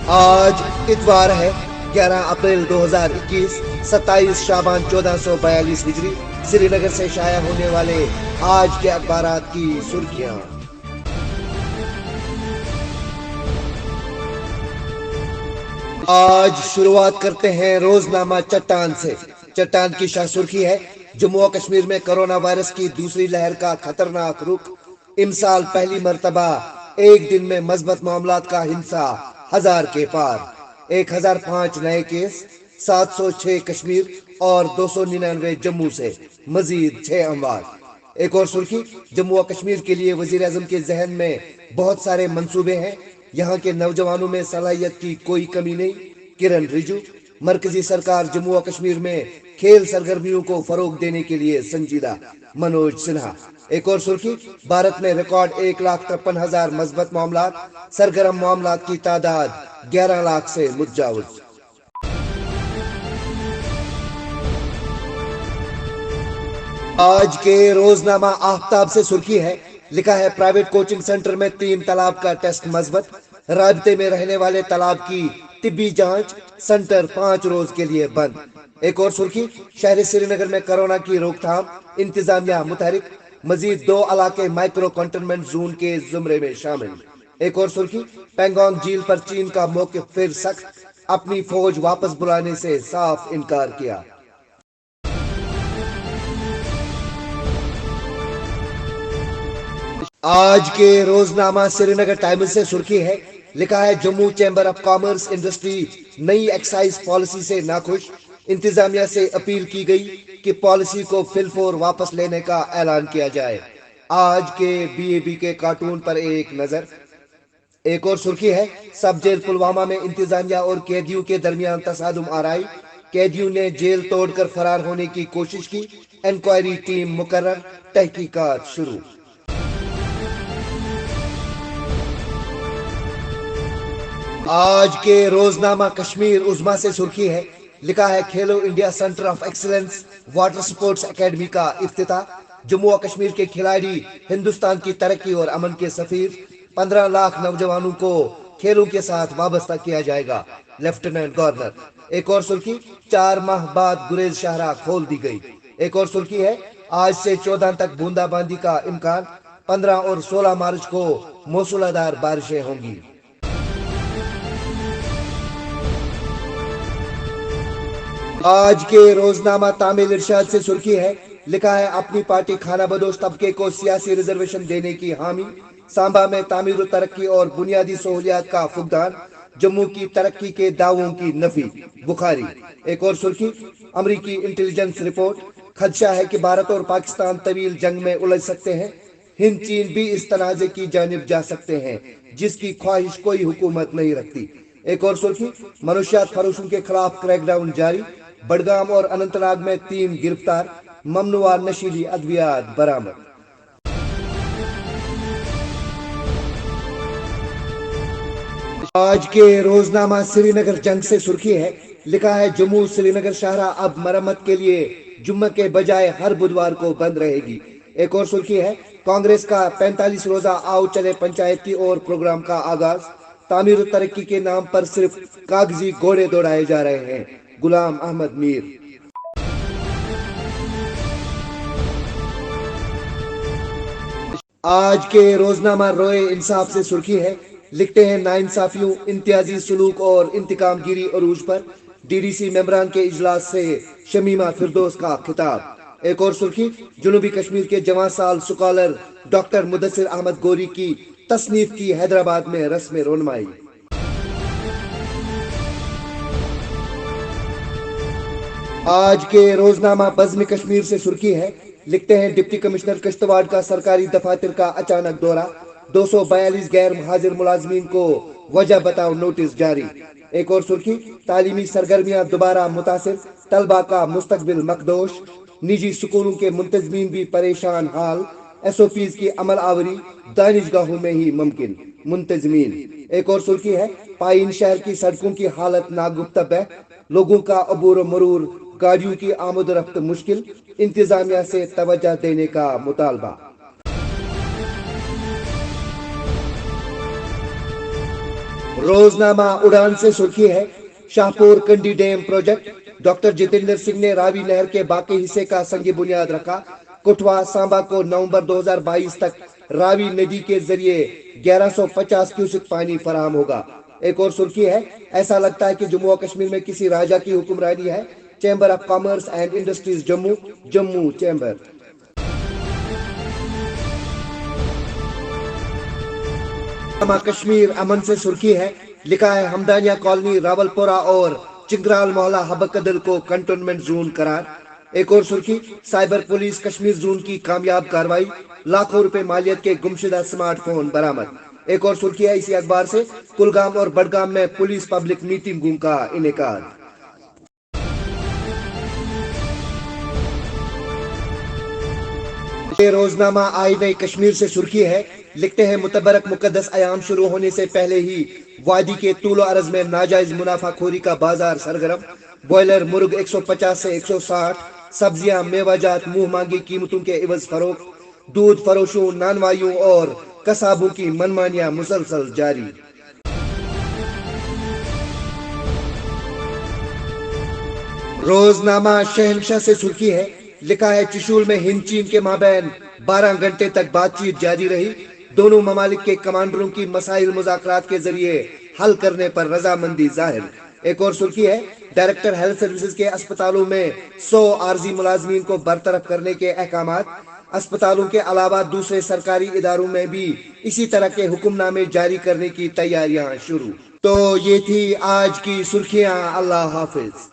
آج اتوار ہے 11 اپریل 2021 27 شعبان 1442 ہجری سری نگر سے شائع ہونے والے آج کے اخبارات کی سرخیاں۔ آج شروعات کرتے ہیں روزنامہ چٹان سے۔ چٹان کی شاہ سرخی ہے جموں و کشمیر میں کرونا وائرس کی دوسری لہر کا خطرناک رخ، امسال پہلی مرتبہ ایک دن میں مثبت معاملات کا ہنسا 1000 کے پار، 1005 نئے کیس، 706 کشمیر اور 299 جموں سے، مزید 6 اموات۔ ایک اور سرخی، جموں و کشمیر کے لیے وزیر اعظم کے ذہن میں بہت سارے منصوبے ہیں، یہاں کے نوجوانوں میں صلاحیت کی کوئی کمی نہیں، کرن رجیجو۔ مرکزی سرکار جموں و کشمیر میں کھیل سرگرمیوں کو فروغ دینے کے لیے سنجیدہ، منوج سنہا۔ ایک اور سرخی، بھارت میں ریکارڈ 1,53,000 مثبت معاملات، سرگرم معاملات کی تعداد 11 لاکھ سے متجاوز۔ آج کے روزنامہ آفتاب سے سرخی ہے، لکھا ہے پرائیویٹ کوچنگ سینٹر میں 3 طلاب کا ٹیسٹ مثبت، رابطے میں رہنے والے طلاب کی طبی جانچ، سینٹر 5 روز کے لیے بند۔ ایک اور سرخی، شہر سری نگر میں کورونا کی روک تھام، انتظامیہ متحرک، مزید 2 علاقے مائکرو کنٹینمنٹ زون کے زمرے میں شامل۔ ایک اور سرخی، پینگانگ جھیل پر چین کا موقف پھر سخت، اپنی فوج واپس بلانے سے صاف انکار کیا۔ آج کے روزنامہ سری نگر ٹائمز سے سرخی ہے، لکھا ہے Jammu chamber of commerce industry نئی ایکسائز پالیسی سے ناخوش، انتظامیہ سے اپیل کی گئی کہ پالیسی کو فی الفور واپس لینے کا اعلان کیا جائے۔ آج کے بی اے بی کے کارٹون پر ایک نظر۔ ایک اور سرخی ہے، سب جیل پلوامہ میں انتظامیہ اور قیدیوں کے درمیان تصادم آرائی، قیدیوں نے جیل توڑ کر فرار ہونے کی کوشش کی، انکوائری ٹیم مقرر، تحقیقات شروع۔ آج کے روزنامہ کشمیر عظمیٰ سے سرخی ہے، لکھا ہے کھیلو India centre of excellence water sports academy کا افتتاح، جموں و کشمیر کے کھلاڑی ہندوستان کی ترقی اور امن کے سفیر، 15 لاکھ نوجوانوں کو کھیلوں کے ساتھ وابستہ کیا جائے گا، لیفٹیننٹ گورنر۔ ایک اور سرخی، 4 ماہ بعد گریز شاہراہ کھول دی گئی۔ ایک اور سرخی ہے، آج سے 14 تک بوندا باندی کا امکان، 15 اور 16 مارچ کو موسلادھار دار بارشیں ہوں گی۔ آج کے روزنامہ تامل ارشاد سے سرخی ہے، لکھا ہے اپنی پارٹی خانہ بدوش طبقے کو سیاسی ریزرویشن دینے کی حامی، سانبا میں تعمیر و ترقی اور بنیادی سہولیات کا فقدان، جموں کی ترقی کے دعووں کی نفی، بخاری۔ ایک اور سرخی، امریکی انٹیلیجنس رپورٹ، خدشہ ہے کہ بھارت اور پاکستان طویل جنگ میں الجھ سکتے ہیں، ہند چین بھی اس تنازع کی جانب جا سکتے ہیں جس کی خواہش کوئی حکومت نہیں رکھتی۔ ایک اور سرخی، منشیات فروشوں کے خلاف کریک ڈاؤن جاری، بڑگام اور اننت ناگ میں 3 گرفتار، ممنوعہ نشیلی ادویات برآمد۔ آج کے روزنامہ سری نگر جنگ سے سرخی ہے، لکھا ہے جموں سری نگر شاہراہ اب مرمت کے لیے جمعہ کے بجائے ہر بدوار کو بند رہے گی۔ ایک اور سرخی ہے، کانگریس کا 45 روزہ آؤ چلے پنچایتی اور پروگرام کا آغاز، تعمیر و ترقی کے نام پر صرف کاغذی گھوڑے دوڑائے جا رہے ہیں، غلام احمد میر۔ آج کے روزنامہ روئے انصاف سے سرخی ہے، لکھتے ہیں ناانصافیوں، امتیازی سلوک اور انتقام گیری عروج پر، ڈی ڈی سی ممبران کے اجلاس سے شمیمہ فردوس کا خطاب۔ ایک اور سرخی، جنوبی کشمیر کے جواں سال سکالر ڈاکٹر مدثر احمد گوری کی تصنیف کی حیدرآباد میں رسم رونمائی۔ آج کے روزنامہ بزم کشمیر سے سرخی ہے، لکھتے ہیں ڈپٹی کمشنر کشتواڑ کا سرکاری دفاتر کا اچانک دورہ، 242 غیر حاضر ملازمین کو وجہ بتاؤ نوٹس جاری۔ ایک اور سرخی، تعلیمی سرگرمیاں دوبارہ متاثر، طلبہ کا مستقبل مخدوش، نجی سکولوں کے منتظمین بھی پریشان حال، ایس او پیز کی عمل آوری دانشگاہوں میں ہی ممکن، منتظمین۔ ایک اور سرخی ہے، پائن شہر کی سڑکوں کی حالت ناگفتہ، لوگوں کا عبور و مرور، گاڑیوں کی آمد و رفت مشکل، انتظامیہ سے توجہ دینے کا مطالبہ۔ روزنامہ اڑان سے سرخی ہے، Shahpur Kandi dam project, doctor Jitendra Singh نے راوی نہر کے باقی حصے کا سنگ بنیاد رکھا۔ کٹھوا سانبا کو نومبر 2022 تک راوی ندی کے ذریعے 1150 کیوسک پانی فراہم ہوگا۔ ایک اور سرخی ہے، ایسا لگتا ہے کہ جموں و کشمیر میں کسی راجا کی حکمرانی ہے۔ Chamber of commerce and industries Jammu chamber. Kashmir امن سے سرخی ہے، لکھا ہے ہمدانیہ کالونی راول پورہ اور چنگرال محلہ ہبکدل کو کنٹونمنٹ زون قرار۔ ایک اور سرخی، سائبر پولیس کشمیر زون کی کامیاب کارروائی، لاکھوں روپے مالیت کے گمشدہ سمارٹ فون برآمد۔ ایک اور سرخی ہے اسی اخبار سے، کلگام اور بڈگام میں پولیس پبلک میٹنگوں کا انعقاد۔ یہ روزنامہ آئینہ کشمیر سے سرخی ہے، لکھتے ہیں متبرک مقدس ایام شروع ہونے سے پہلے ہی وادی کے طول و عرض میں ناجائز منافع خوری کا بازار سرگرم۔ بوائلر مرغ 150 سے 160، سبزیاں میوہ جات منہ مانگی قیمتوں کے عوض فروخت، دودھ فروشوں، نانوائیوں اور قصابوں کی منمانیاں مسلسل جاری۔ روزنامہ شہنشاہ سے سرخی ہے، لکھا ہے چشول میں ہند چین کے مابین 12 گھنٹے تک بات چیت جاری رہی، دونوں ممالک کے کمانڈروں کی مسائل مذاکرات کے ذریعے حل کرنے پر رضامندی ظاہر۔ ایک اور سرخی ہے، ڈائریکٹر ہیلتھ سروسز کے اسپتالوں میں 100 عارضی ملازمین کو برطرف کرنے کے احکامات۔ اسپتالوں کے علاوہ دوسرے سرکاری اداروں میں بھی اسی طرح کے حکم نامے جاری کرنے کی تیاریاں شروع۔ تو یہ تھی آج کی سرخیاں، اللہ حافظ۔